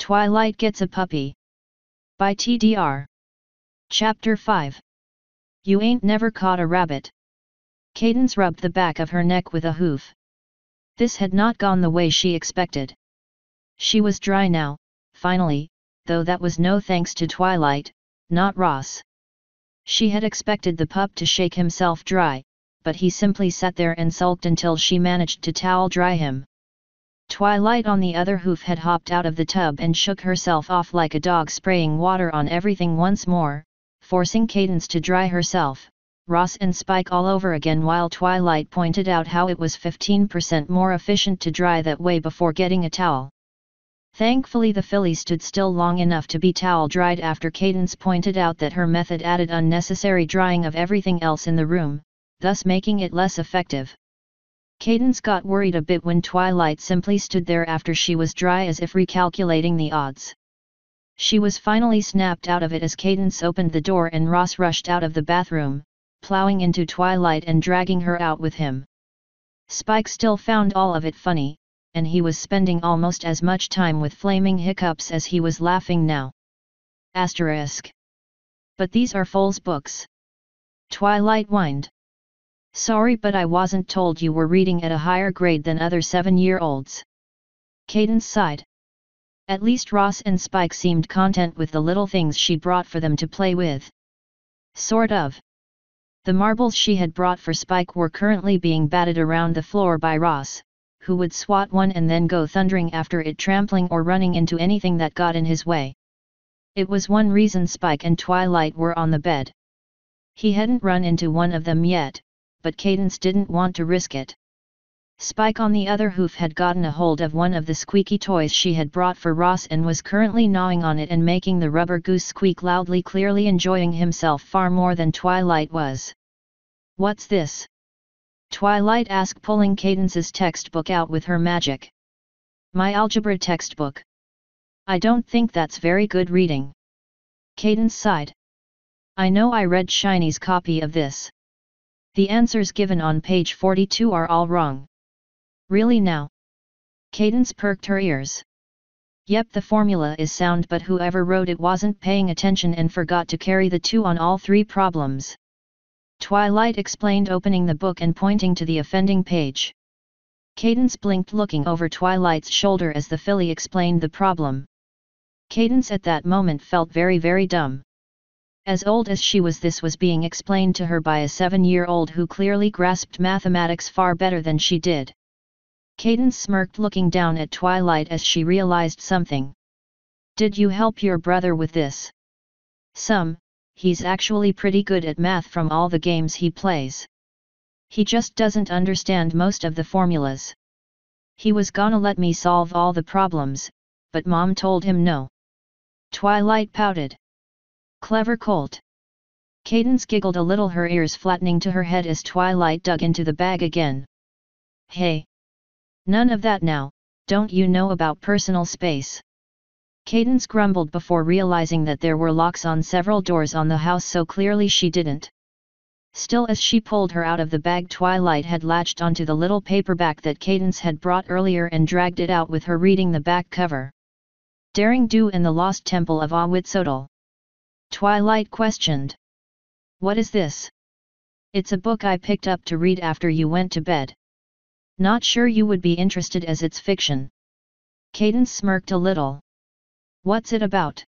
Twilight Gets a Puppy. By TDR. Chapter 5. You ain't never caught a rabbit. Cadence rubbed the back of her neck with a hoof. This had not gone the way she expected. She was dry now, finally, though that was no thanks to Twilight, not Ross. She had expected the pup to shake himself dry, but he simply sat there and sulked until she managed to towel dry him. Twilight on the other hoof had hopped out of the tub and shook herself off like a dog spraying water on everything once more, forcing Cadence to dry herself, Ross and Spike all over again, while Twilight pointed out how it was 15% more efficient to dry that way before getting a towel. Thankfully the filly stood still long enough to be towel dried after Cadence pointed out that her method added unnecessary drying of everything else in the room, thus making it less effective. Cadence got worried a bit when Twilight simply stood there after she was dry as if recalculating the odds. She was finally snapped out of it as Cadence opened the door and Ross rushed out of the bathroom, plowing into Twilight and dragging her out with him. Spike still found all of it funny, and he was spending almost as much time with flaming hiccups as he was laughing now. Asterisk. But these are Foles books. Twilight whined. Sorry, but I wasn't told you were reading at a higher grade than other 7-year-olds. Cadence sighed. At least Ross and Spike seemed content with the little things she brought for them to play with. Sort of. The marbles she had brought for Spike were currently being batted around the floor by Ross, who would swat one and then go thundering after it, trampling or running into anything that got in his way. It was one reason Spike and Twilight were on the bed. He hadn't run into one of them yet, but Cadence didn't want to risk it. Spike on the other hoof had gotten a hold of one of the squeaky toys she had brought for Ross and was currently gnawing on it and making the rubber goose squeak loudly, clearly enjoying himself far more than Twilight was. What's this? Twilight asked, pulling Cadence's textbook out with her magic. My algebra textbook. I don't think that's very good reading. Cadence sighed. I know, I read Shiny's copy of this. The answers given on page 42 are all wrong. Really now? Cadence perked her ears. Yep, the formula is sound, but whoever wrote it wasn't paying attention and forgot to carry the 2 on all 3 problems. Twilight explained, opening the book and pointing to the offending page. Cadence blinked, looking over Twilight's shoulder as the filly explained the problem. Cadence at that moment felt very, very dumb. As old as she was, this was being explained to her by a 7-year-old who clearly grasped mathematics far better than she did. Cadence smirked, looking down at Twilight as she realized something. Did you help your brother with this? Some. He's actually pretty good at math from all the games he plays. He just doesn't understand most of the formulas. He was gonna let me solve all the problems, but Mom told him no. Twilight pouted. Clever colt. Cadence giggled a little, her ears flattening to her head as Twilight dug into the bag again. Hey! None of that now, don't you know about personal space? Cadence grumbled before realizing that there were locks on several doors on the house, so clearly she didn't. Still, as she pulled her out of the bag, Twilight had latched onto the little paperback that Cadence had brought earlier and dragged it out with her, reading the back cover. Daring Do and the Lost Temple of Ahuitzotl. Twilight questioned. What is this? It's a book I picked up to read after you went to bed. Not sure you would be interested as it's fiction. Cadence smirked a little. What's it about?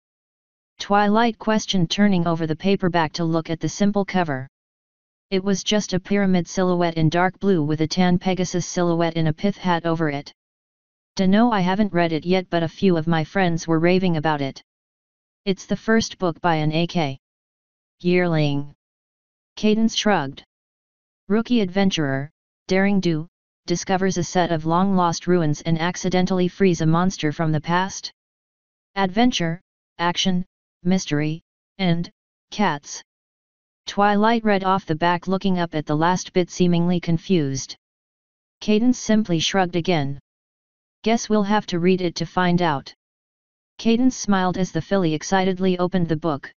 Twilight questioned, turning over the paperback to look at the simple cover. It was just a pyramid silhouette in dark blue with a tan Pegasus silhouette in a pith hat over it. Dunno, I haven't read it yet, but a few of my friends were raving about it. It's the first book by an AK yearling. Cadence shrugged. Rookie adventurer, Daring Do, discovers a set of long-lost ruins and accidentally frees a monster from the past. Adventure, action, mystery, and cats. Twilight read off the back, looking up at the last bit seemingly confused. Cadence simply shrugged again. Guess we'll have to read it to find out. Cadence smiled as the filly excitedly opened the book.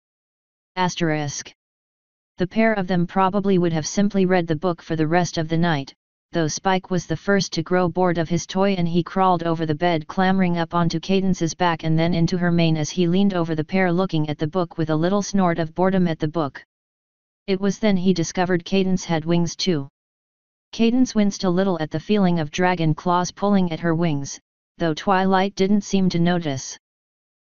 Asterisk. The pair of them probably would have simply read the book for the rest of the night, though Spike was the first to grow bored of his toy and he crawled over the bed clambering up onto Cadence's back and then into her mane as he leaned over the pair looking at the book with a little snort of boredom at the book. It was then he discovered Cadence had wings too. Cadence winced a little at the feeling of dragon claws pulling at her wings, though Twilight didn't seem to notice.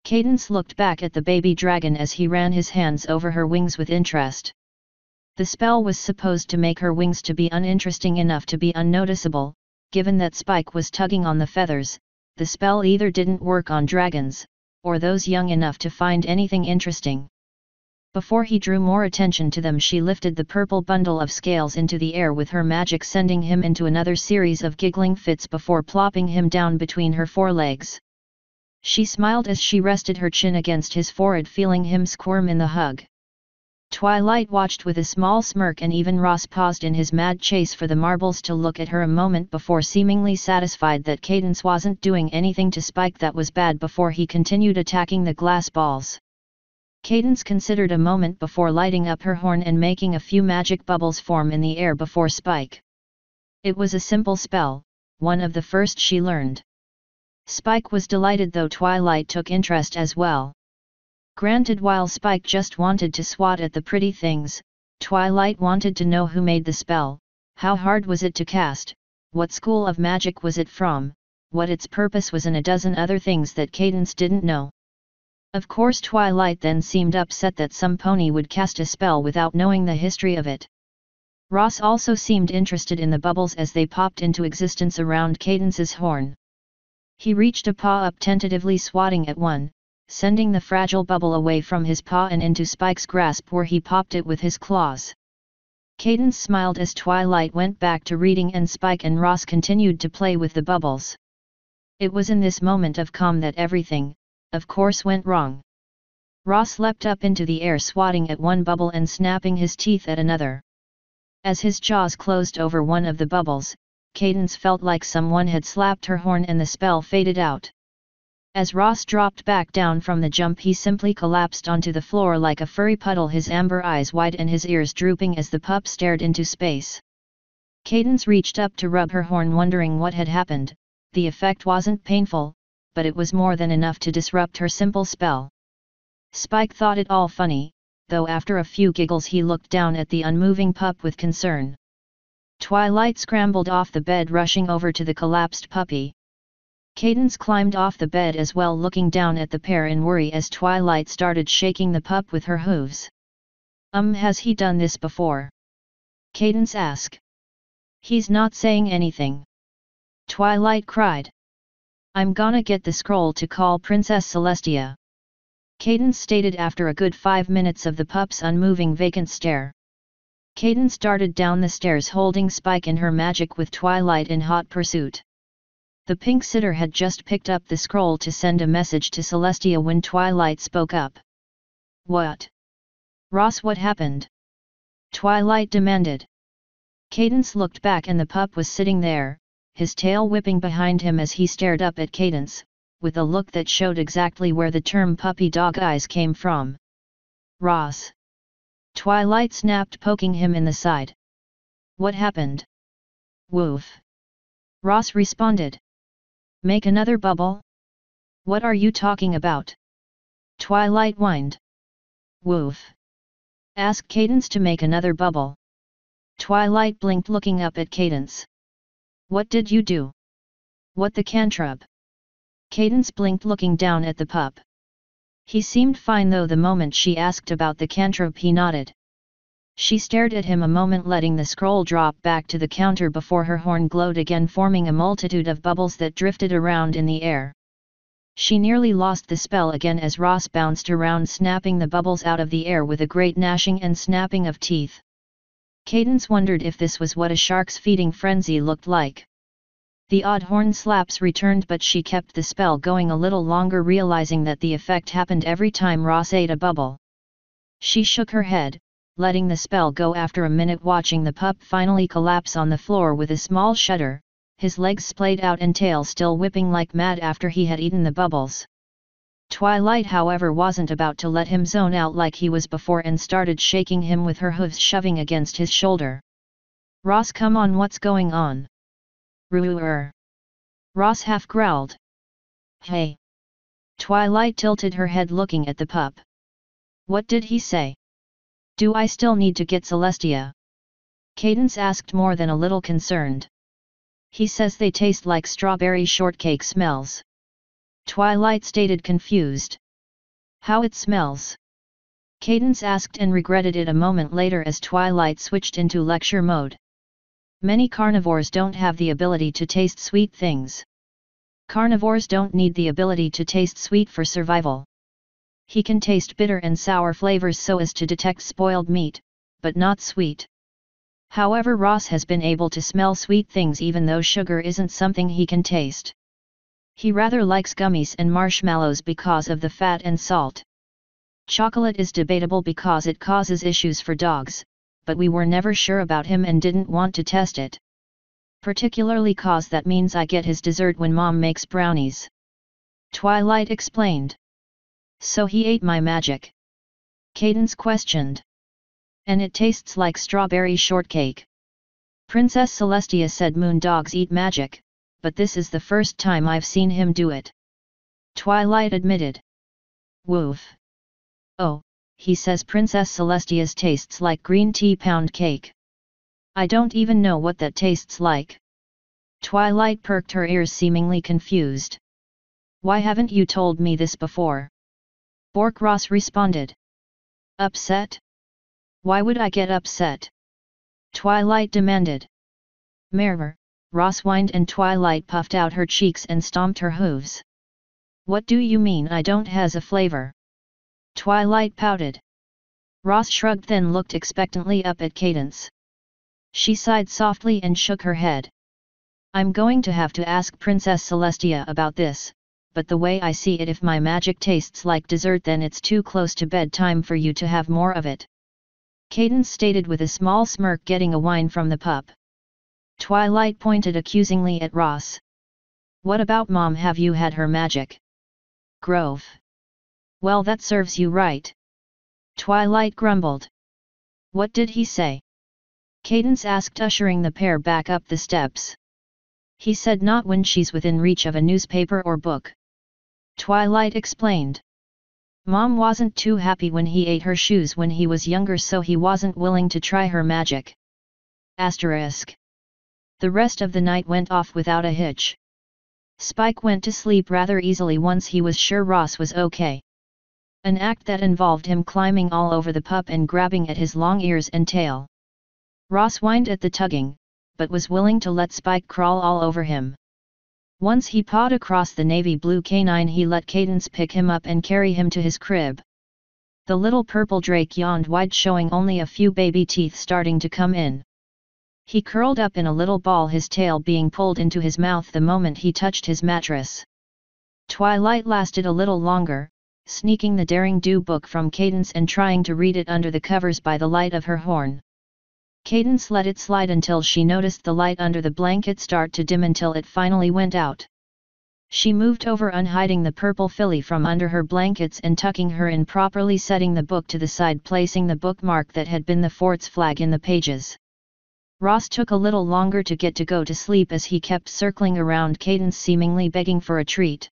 Cadence looked back at the baby dragon as he ran his hands over her wings with interest. The spell was supposed to make her wings to be uninteresting enough to be unnoticeable. Given that Spike was tugging on the feathers, the spell either didn't work on dragons, or those young enough to find anything interesting. Before he drew more attention to them, she lifted the purple bundle of scales into the air with her magic, sending him into another series of giggling fits before plopping him down between her forelegs. She smiled as she rested her chin against his forehead, feeling him squirm in the hug. Twilight watched with a small smirk, and even Ross paused in his mad chase for the marbles to look at her a moment before seemingly satisfied that Cadence wasn't doing anything to Spike that was bad before he continued attacking the glass balls. Cadence considered a moment before lighting up her horn and making a few magic bubbles form in the air before Spike. It was a simple spell, one of the first she learned. Spike was delighted, though Twilight took interest as well. Granted, while Spike just wanted to swat at the pretty things, Twilight wanted to know who made the spell, how hard was it to cast, what school of magic was it from, what its purpose was, and a dozen other things that Cadence didn't know. Of course, Twilight then seemed upset that some pony would cast a spell without knowing the history of it. Ross also seemed interested in the bubbles as they popped into existence around Cadence's horn. He reached a paw up, tentatively swatting at one, sending the fragile bubble away from his paw and into Spike's grasp, where he popped it with his claws. Cadence smiled as Twilight went back to reading and Spike and Ross continued to play with the bubbles. It was in this moment of calm that everything, of course, went wrong. Ross leapt up into the air, swatting at one bubble and snapping his teeth at another. As his jaws closed over one of the bubbles, Cadence felt like someone had slapped her horn and the spell faded out. As Ross dropped back down from the jump, he simply collapsed onto the floor like a furry puddle, his amber eyes wide and his ears drooping as the pup stared into space. Cadence reached up to rub her horn, wondering what had happened. The effect wasn't painful, but it was more than enough to disrupt her simple spell. Spike thought it all funny, though after a few giggles he looked down at the unmoving pup with concern. Twilight scrambled off the bed, rushing over to the collapsed puppy. Cadence climbed off the bed as well, looking down at the pair in worry as Twilight started shaking the pup with her hooves. Has he done this before?" Cadence asked. "He's not saying anything," Twilight cried. "I'm gonna get the scroll to call Princess Celestia," Cadence stated after a good 5 minutes of the pup's unmoving vacant stare. Cadence darted down the stairs holding Spike in her magic with Twilight in hot pursuit. The pink sitter had just picked up the scroll to send a message to Celestia when Twilight spoke up. "What? Ross, what happened?" Twilight demanded. Cadence looked back and the pup was sitting there, his tail whipping behind him as he stared up at Cadence, with a look that showed exactly where the term puppy dog eyes came from. "Ross!" Twilight snapped, poking him in the side. "What happened?" "Woof!" Ross responded. "Make another bubble?" "What are you talking about?" Twilight whined. "Woof!" Ask Cadence to make another bubble. Twilight blinked, looking up at Cadence. "What did you do?" "What the cantrip?" Cadence blinked, looking down at the pup. He seemed fine, though the moment she asked about the cantrip he nodded. She stared at him a moment, letting the scroll drop back to the counter before her horn glowed again, forming a multitude of bubbles that drifted around in the air. She nearly lost the spell again as Ross bounced around, snapping the bubbles out of the air with a great gnashing and snapping of teeth. Cadence wondered if this was what a shark's feeding frenzy looked like. The odd horn slaps returned, but she kept the spell going a little longer, realizing that the effect happened every time Ross ate a bubble. She shook her head, letting the spell go after a minute, watching the pup finally collapse on the floor with a small shudder, his legs splayed out and tail still whipping like mad after he had eaten the bubbles. Twilight, however, wasn't about to let him zone out like he was before and started shaking him with her hooves, shoving against his shoulder. Ross, come on, what's going on? Roo-er. Ross half growled. Hey. Twilight tilted her head looking at the pup. What did he say? Do I still need to get Celestia? Cadence asked, more than a little concerned. He says they taste like strawberry shortcake smells. Twilight stated, confused. How it smells? Cadence asked and regretted it a moment later as Twilight switched into lecture mode. Many carnivores don't have the ability to taste sweet things. Carnivores don't need the ability to taste sweet for survival. He can taste bitter and sour flavors so as to detect spoiled meat, but not sweet. However, Ross has been able to smell sweet things even though sugar isn't something he can taste. He rather likes gummies and marshmallows because of the fat and salt. Chocolate is debatable because it causes issues for dogs, but we were never sure about him and didn't want to test it. Particularly cause that means I get his dessert when Mom makes brownies. Twilight explained. So he ate my magic? Cadence questioned. And it tastes like strawberry shortcake. Princess Celestia said moon dogs eat magic, but this is the first time I've seen him do it. Twilight admitted. Woof. Oh, he says Princess Celestia's tastes like green tea pound cake. I don't even know what that tastes like. Twilight perked her ears, seemingly confused. Why haven't you told me this before? Bork Ross responded. Upset? Why would I get upset? Twilight demanded. Merver, Ross whined, and Twilight puffed out her cheeks and stomped her hooves. What do you mean I don't has a flavor? Twilight pouted. Ross shrugged, then looked expectantly up at Cadence. She sighed softly and shook her head. I'm going to have to ask Princess Celestia about this, but the way I see it, if my magic tastes like dessert, then it's too close to bedtime for you to have more of it. Cadence stated with a small smirk, getting a whine from the pup. Twilight pointed accusingly at Ross. What about Mom? Have you had her magic? Grove. Well, that serves you right. Twilight grumbled. What did he say? Cadence asked, ushering the pair back up the steps. He said not when she's within reach of a newspaper or book. Twilight explained. Mom wasn't too happy when he ate her shoes when he was younger, so he wasn't willing to try her magic. Asterisk. The rest of the night went off without a hitch. Spike went to sleep rather easily once he was sure Ross was okay. An act that involved him climbing all over the pup and grabbing at his long ears and tail. Ross whined at the tugging, but was willing to let Spike crawl all over him. Once he pawed across the navy blue canine, he let Cadence pick him up and carry him to his crib. The little purple drake yawned wide, showing only a few baby teeth starting to come in. He curled up in a little ball, his tail being pulled into his mouth the moment he touched his mattress. Twilight lasted a little longer, sneaking the Daring Do book from Cadence and trying to read it under the covers by the light of her horn. Cadence let it slide until she noticed the light under the blanket start to dim until it finally went out. She moved over, unhiding the purple filly from under her blankets and tucking her in properly, setting the book to the side, placing the bookmark that had been the fort's flag in the pages. Ross took a little longer to get to go to sleep as he kept circling around Cadence, seemingly begging for a treat.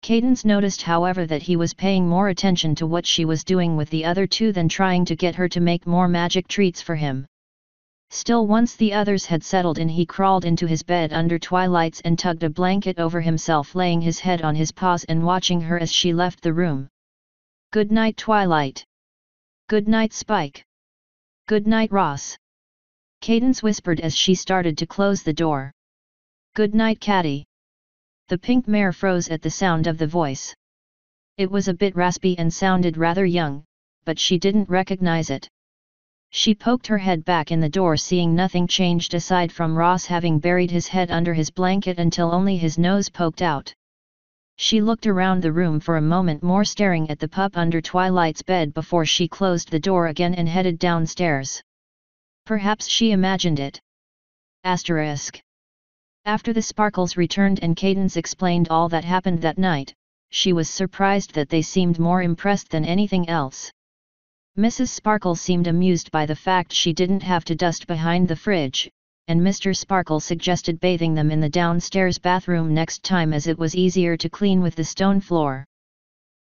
Cadence noticed, however, that he was paying more attention to what she was doing with the other two than trying to get her to make more magic treats for him. Still, once the others had settled in, he crawled into his bed under Twilight's and tugged a blanket over himself, laying his head on his paws and watching her as she left the room. Good night, Twilight. Good night, Spike. Good night, Ross. Cadence whispered as she started to close the door. Good night, Catty. The pink mare froze at the sound of the voice. It was a bit raspy and sounded rather young, but she didn't recognize it. She poked her head back in the door, seeing nothing changed aside from Ross having buried his head under his blanket until only his nose poked out. She looked around the room for a moment more, staring at the pup under Twilight's bed before she closed the door again and headed downstairs. Perhaps she imagined it. Asterisk. After the Sparkles returned and Cadence explained all that happened that night, she was surprised that they seemed more impressed than anything else. Mrs. Sparkle seemed amused by the fact she didn't have to dust behind the fridge, and Mr. Sparkle suggested bathing them in the downstairs bathroom next time as it was easier to clean with the stone floor.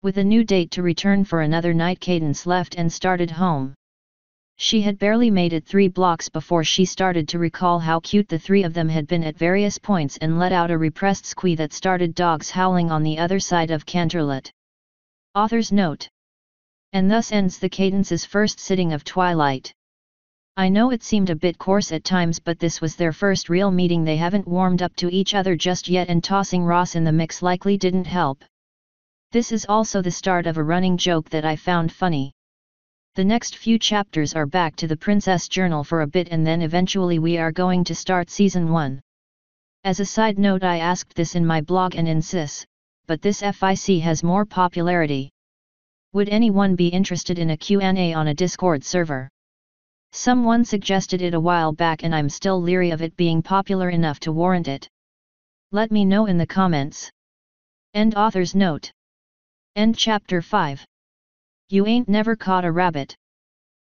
With a new date to return for another night, Cadence left and started home. She had barely made it 3 blocks before she started to recall how cute the 3 of them had been at various points and let out a repressed squeak that started dogs howling on the other side of Canterlot. Author's note. And thus ends the Cadence's first sitting of Twilight. I know it seemed a bit coarse at times, but this was their first real meeting. They haven't warmed up to each other just yet, and tossing Ross in the mix likely didn't help. This is also the start of a running joke that I found funny. The next few chapters are back to the Princess Journal for a bit, and then eventually we are going to start Season 1. As a side note, I asked this in my blog and in Sis, but this FIC has more popularity. Would anyone be interested in a Q&A on a Discord server? Someone suggested it a while back and I'm still leery of it being popular enough to warrant it. Let me know in the comments. End author's note. End chapter 5. You ain't never caught a rabbit.